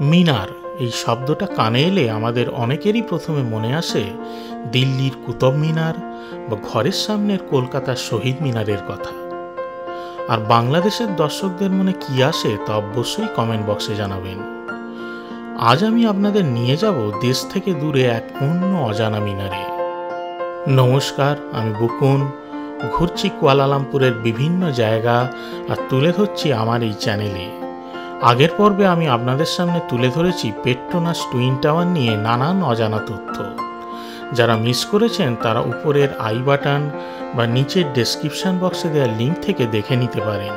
মিনার এই শব্দটা কানে এলে আমাদের অনেকেরই প্রথমে মনে আসে দিল্লির কুতুব মিনার বা ঘরের সামনের কলকাতার শহীদ মিনারের কথা। আর বাংলাদেশের দর্শকদের মনে কি আসে তা অবশ্যই কমেন্ট বক্সে জানাবেন। আজ আমি আপনাদের নিয়ে যাব দেশ থেকে দূরে এক অন্য অজানা মিনারে। নমস্কার, আমি বুকুন, ঘুরছি কুয়ালালামপুরের বিভিন্ন জায়গা আর তুলে ধরছি আমার এই চ্যানেলে। আগের পর্বে আমি আপনাদের সামনে তুলে ধরেছি পেট্রোনাস টুইন টাওয়ার নিয়ে নানান অজানা তথ্য। যারা মিস করেছেন তারা উপরের আই বাটন বা নিচের ডেসক্রিপশন বক্সে দেওয়া লিঙ্ক থেকে দেখে নিতে পারেন।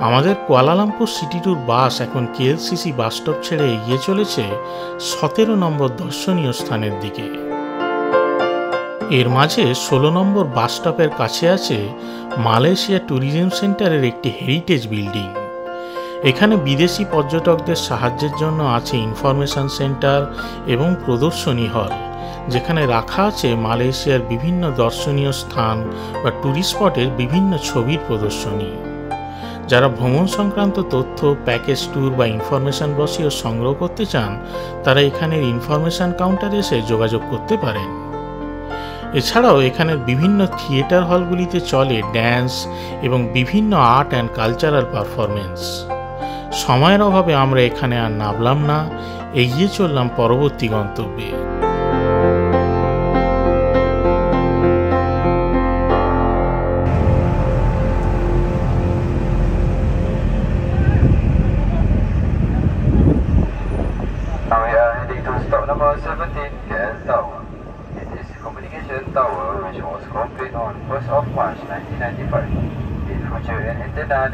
আমাদের কুয়ালালামপুর সিটি ট্যুর বাস এখন কেএলসিসি বাস স্টপ ছেড়ে এগিয়ে চলেছে 17 নম্বর দর্শনীয় স্থানের দিকে। এর মাঝে 16 নম্বর বাস স্টপের কাছে আছে মালয়েশিয়া ট্যুরিজম সেন্টারের একটি হেরিটেজ বিল্ডিং। এখানে বিদেশি পর্যটকদের সাহায্যের জন্য আছে ইনফরমেশন সেন্টার এবং প্রদর্শনী হল, যেখানে রাখা আছে মালয়েশিয়ার বিভিন্ন দর্শনীয় স্থান বা ট্যুরিস্ট স্পটের বিভিন্ন ছবির প্রদর্শনী। যারা ভ্রমণ সংক্রান্ত তথ্য, প্যাকেজ ট্যুর বা ইনফরমেশন ব্রোশিওর সংগ্রহ করতে চান তারা এখানের ইনফরমেশন কাউন্টারে এসে যোগাযোগ করতে পারেন। এছাড়াও এখানের বিভিন্ন থিয়েটার হলগুলিতে চলে ড্যান্স এবং বিভিন্ন আর্ট অ্যান্ড কালচারাল পারফরমেন্স। সময়ের অভাবে আমরা এখানে আর নামলাম না, এগিয়ে চললাম পরবর্তী গন্তব্যে।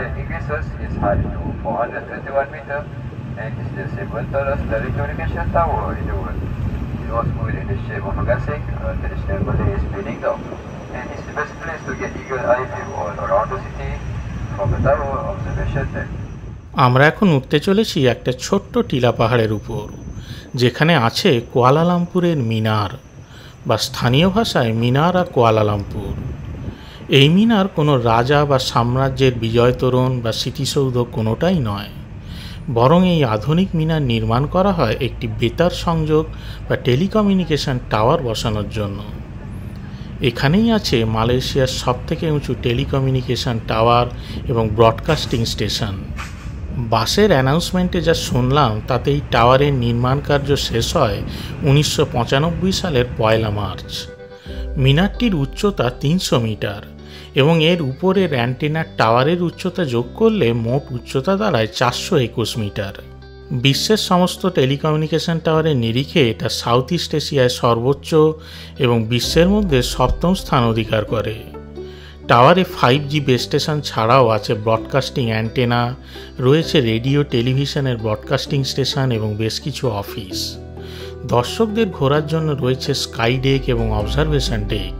The increases is height to 421 meter and is the seventh tallest telecommunication tower in the world. It was made in the shape of a gasing, a traditional Malay spinning top, and is the best place to get eagle eye view all around the city from the tower observation deck. আমরা এখন উঠতে চলেছি একটা ছোট্ট টিলা পাহাড়ের উপর, যেখানে আছে কুয়ালালামপুরের মিনার বা স্থানীয় ভাষায় মিনারা কুয়ালালামপুর। এই মিনার কোনো রাজা বা সাম্রাজ্যের বিজয় তোরণ বা স্মৃতিসৌধ কোনোটাই নয়, বরং এই আধুনিক মিনার নির্মাণ করা হয় একটি বেতার সংযোগ বা টেলিকমিউনিকেশন টাওয়ার বসানোর জন্য। এখানেই আছে মালয়েশিয়ার সবথেকে উঁচু টেলিকমিউনিকেশন টাওয়ার এবং ব্রডকাস্টিং স্টেশন। বাসের অ্যানাউন্সমেন্টে যা শুনলাম তাতে এই টাওয়ারের নির্মাণ কার্য শেষ হয় 1995 সালের 1 মার্চ। মিনারটির উচ্চতা 300 মিটার এবং এর উপরের অ্যান্টেনার টাওয়ারের উচ্চতা যোগ করলে মোট উচ্চতা দাঁড়ায় 421 মিটার। বিশ্বের সমস্ত টেলিকমিউনিকেশন টাওয়ারের নিরিখে এটা সাউথ ইস্ট এশিয়ায় সর্বোচ্চ এবং বিশ্বের মধ্যে 7ম স্থান অধিকার করে। টাওয়ারে 5G বেস স্টেশন ছাড়াও আছে ব্রডকাস্টিং অ্যান্টেনা, রয়েছে রেডিও টেলিভিশনের ব্রডকাস্টিং স্টেশন এবং বেশ কিছু অফিস। দর্শকদের ঘোরার জন্য রয়েছে স্কাই ডেক এবং অবজারভেশন ডেক,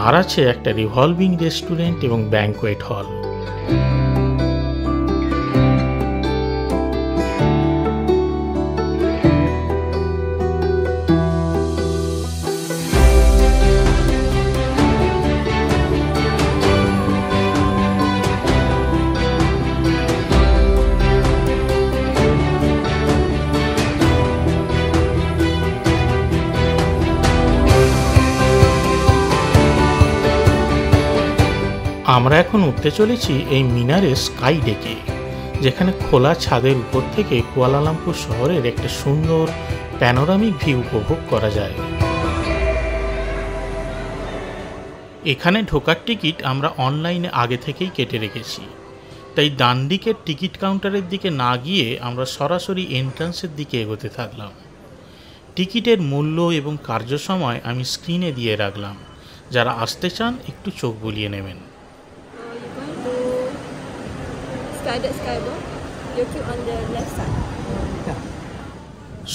আর আছে একটা রিভলভিং রেস্টুরেন্ট এবং ব্যাংকোয়েট হল। আমরা এখন উঠতে চলেছি এই মিনারের স্কাই ডেকে, যেখানে খোলা ছাদের উপর থেকে কুয়ালালামপুর শহরের একটা সুন্দর প্যানোরামিক ভিউ উপভোগ করা যায়। এখানে ঢোকার টিকিট আমরা অনলাইনে আগে থেকেই কেটে রেখেছি, তাই ডান দিকের টিকিট কাউন্টারের দিকে না গিয়ে আমরা সরাসরি এন্ট্রান্সের দিকে এগোতে থাকলাম। টিকিটের মূল্য এবং কার্যসময় আমি স্ক্রিনে দিয়ে রাখলাম, যারা আসতে চান একটু চোখ বুলিয়ে নেবেন।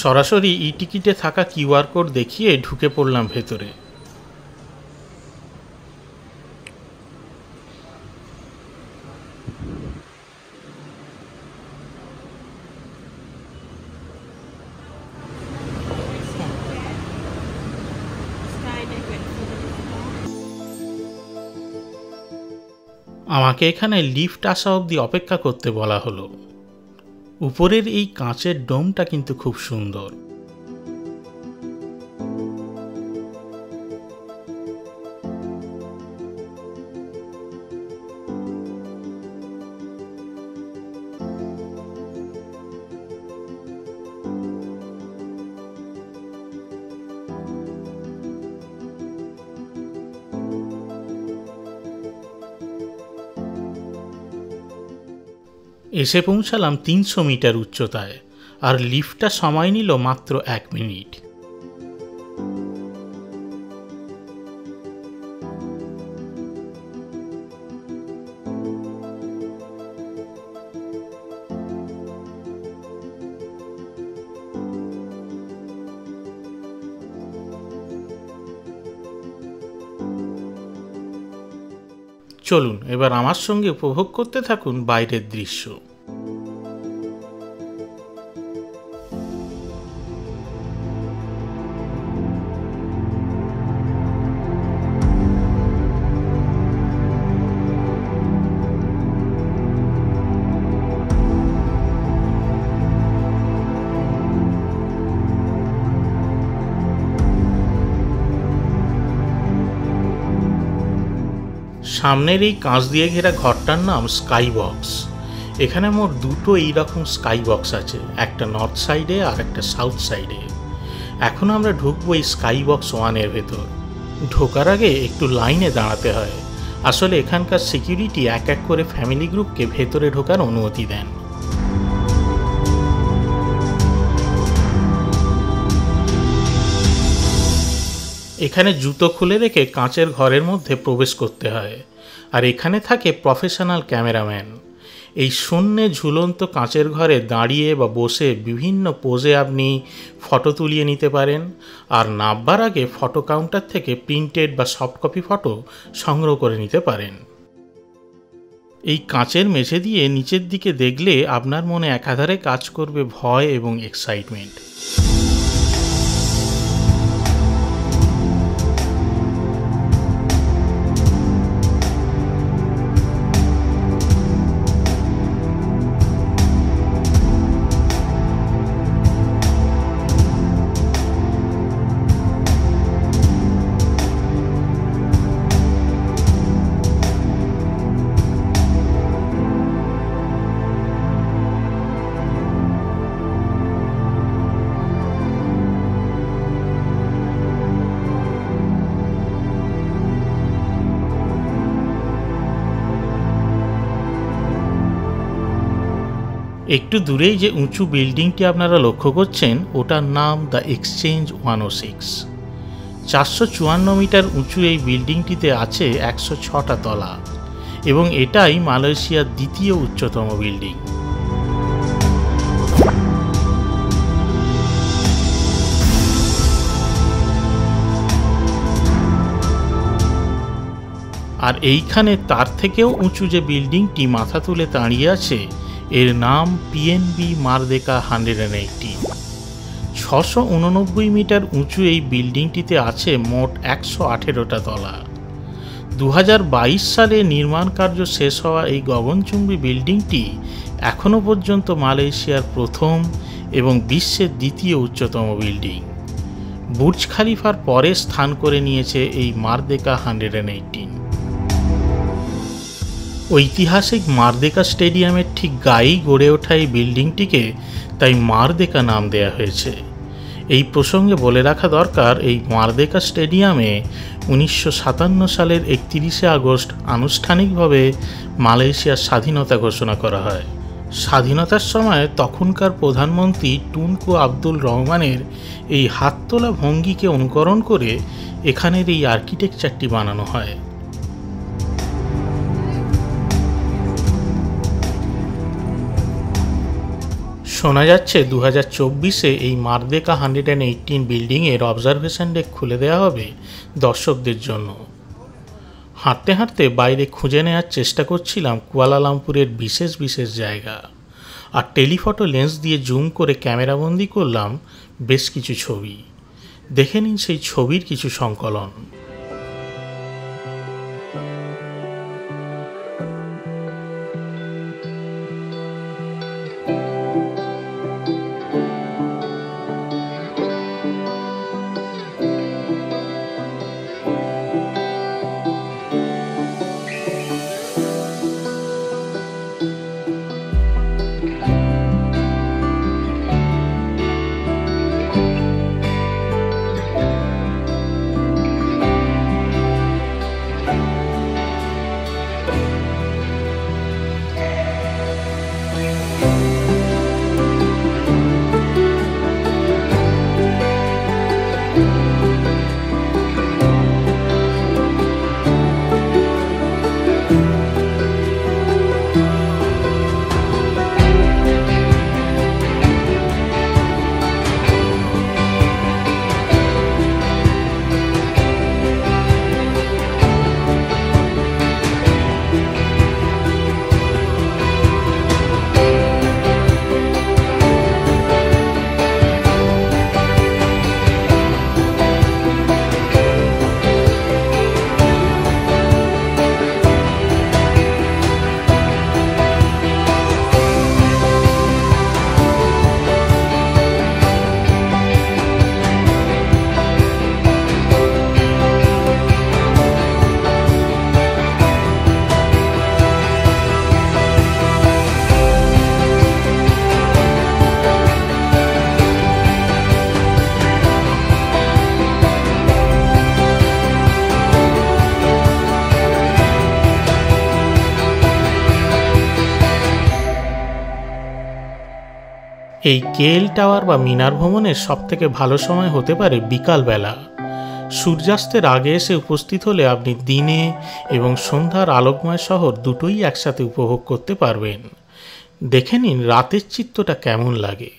সরাসরি ই টিকিটে থাকা কিউআর কোড দেখিয়ে ঢুকে পড়লাম ভেতরে। আমাকে এখানে লিফট আসা অবধি অপেক্ষা করতে বলা হলো। উপরের এই কাঁচের ডোমটা কিন্তু খুব সুন্দর। এসে পৌঁছালাম 300 মিটার উচ্চতায়, আর লিফটটা সময় নিল মাত্র 1 মিনিট। চলুন এবার আমার সঙ্গে উপভোগ করতে থাকুন বাইরের দৃশ্য। সামনের এই কাঁচ দিয়ে ঘেরা ঘরটার নাম স্কাই বক্স। এখানে মোট দুটো এইরকম স্কাই বক্স আছে, একটা নর্থ সাইডে আর একটা সাউথ সাইডে। এখন আমরা ঢুকবো এই স্কাই বক্স 1-এর ভেতর। ঢোকার আগে একটু লাইনে দাঁড়াতে হয়, আসলে এখানকার সিকিউরিটি এক এক করে ফ্যামিলি গ্রুপকে ভেতরে ঢোকার অনুমতি দেন। এখানে জুতো খুলে রেখে কাঁচের ঘরের মধ্যে প্রবেশ করতে হয়, আর এখানে থাকে প্রফেশনাল ক্যামেরাম্যান। এই শূন্যে ঝুলন্ত কাঁচের ঘরে দাঁড়িয়ে বা বসে বিভিন্ন পোজে আপনি ফটো তুলিয়ে নিতে পারেন, আর নামবার আগে ফটো কাউন্টার থেকে প্রিন্টেড বা সফট কপি ফটো সংগ্রহ করে নিতে পারেন। এই কাঁচের মেঝে দিয়ে নিচের দিকে দেখলে আপনার মনে একাধারে কাজ করবে ভয় এবং এক্সাইটমেন্ট। একটু দূরেই যে উঁচু বিল্ডিংটি আপনারা লক্ষ্য করছেন, ওটার নাম দ্য এক্সচেঞ্জ 106। 454 মিটার উঁচু এই বিল্ডিংটিতে আছে 106টা তলা, এবং এটাই মালয়েশিয়ার দ্বিতীয় উচ্চতম বিল্ডিং। আর এইখানে তার থেকেও উঁচু যে বিল্ডিংটি মাথা তুলে দাঁড়িয়ে আছে, এর নাম পিএনবি মারদেকা 180। 689 মিটার উঁচু এই বিল্ডিংটিতে আছে মোট 118টা তলা। 2022 সালে নির্মাণ কার্য শেষ হওয়া এই গগনচুম্বী বিল্ডিংটি এখনও পর্যন্ত মালয়েশিয়ার প্রথম এবং বিশ্বের দ্বিতীয় উচ্চতম বিল্ডিং। বুর্জ খালিফার পরে স্থান করে নিয়েছে এই মারদেকা 118। ঐতিহাসিক মারদেকা স্টেডিয়ামের ঠিক গায়েই গড়ে ওঠা এই বিল্ডিংটিকে তাই মারদেকা নাম দেয়া হয়েছে। এই প্রসঙ্গে বলে রাখা দরকার, এই মারদেকা স্টেডিয়ামে 1957 সালের 31শে আগস্ট আনুষ্ঠানিকভাবে মালয়েশিয়ার স্বাধীনতা ঘোষণা করা হয়। স্বাধীনতার সময় তখনকার প্রধানমন্ত্রী টুনকু আব্দুল রহমানের এই হাত তোলা ভঙ্গিকে অনুকরণ করে এখানের এই আর্কিটেকচারটি বানানো হয়। শোনা যাচ্ছে 2024-এ এই মারদেকা 118 বিল্ডিংয়ের অবজারভেশন ডেক খুলে দেওয়া হবে দর্শকদের জন্য। হাঁটতে হাঁটতে বাইরে খুঁজে নেওয়ার চেষ্টা করছিলাম কুয়ালালামপুরের বিশেষ বিশেষ জায়গা, আর টেলিফটো লেন্স দিয়ে জুম করে ক্যামেরাবন্দি করলাম বেশ কিছু ছবি। দেখে নিন সেই ছবির কিছু সংকলন। এই কেএল টাওয়ার বা মিনার ভ্রমণের সবথেকে ভালো সময় হতে পারে বিকালবেলা। সূর্যাস্তের আগে এসে উপস্থিত হলে আপনি দিনে এবং সন্ধ্যার আলোকময় শহর দুটোই একসাথে উপভোগ করতে পারবেন। দেখে নিন রাতের চিত্রটা কেমন লাগে।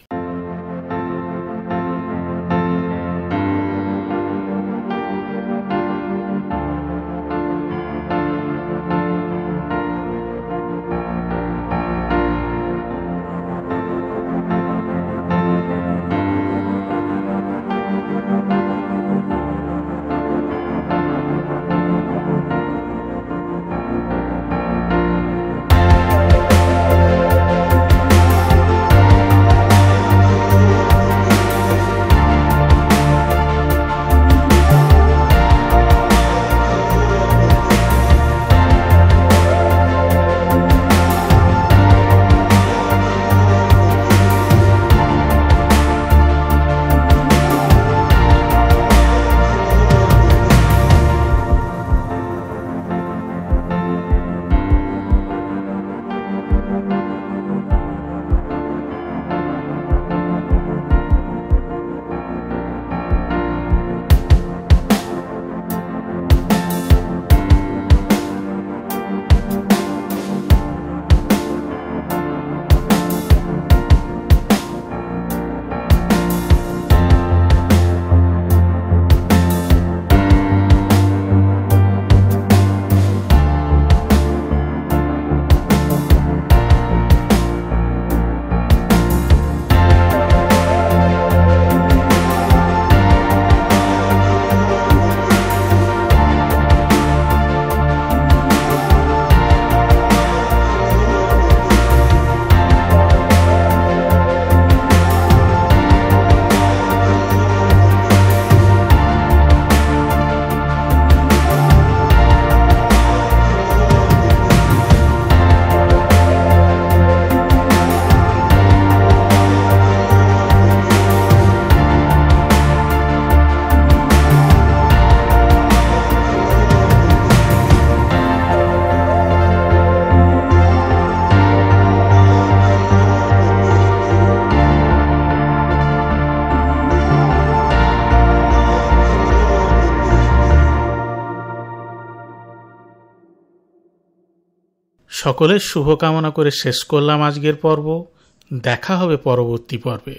সকলের শুভকামনা করে শেষ করলাম আজকের পর্ব। দেখা হবে পরবর্তী পর্বে।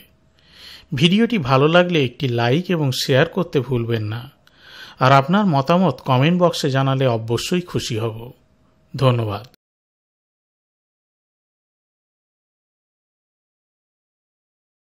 ভিডিওটি ভালো লাগলে একটি লাইক এবং শেয়ার করতে ভুলবেন না। আর আপনার মতামত কমেন্ট বক্সে জানালে অবশ্যই খুশি হব। ধন্যবাদ।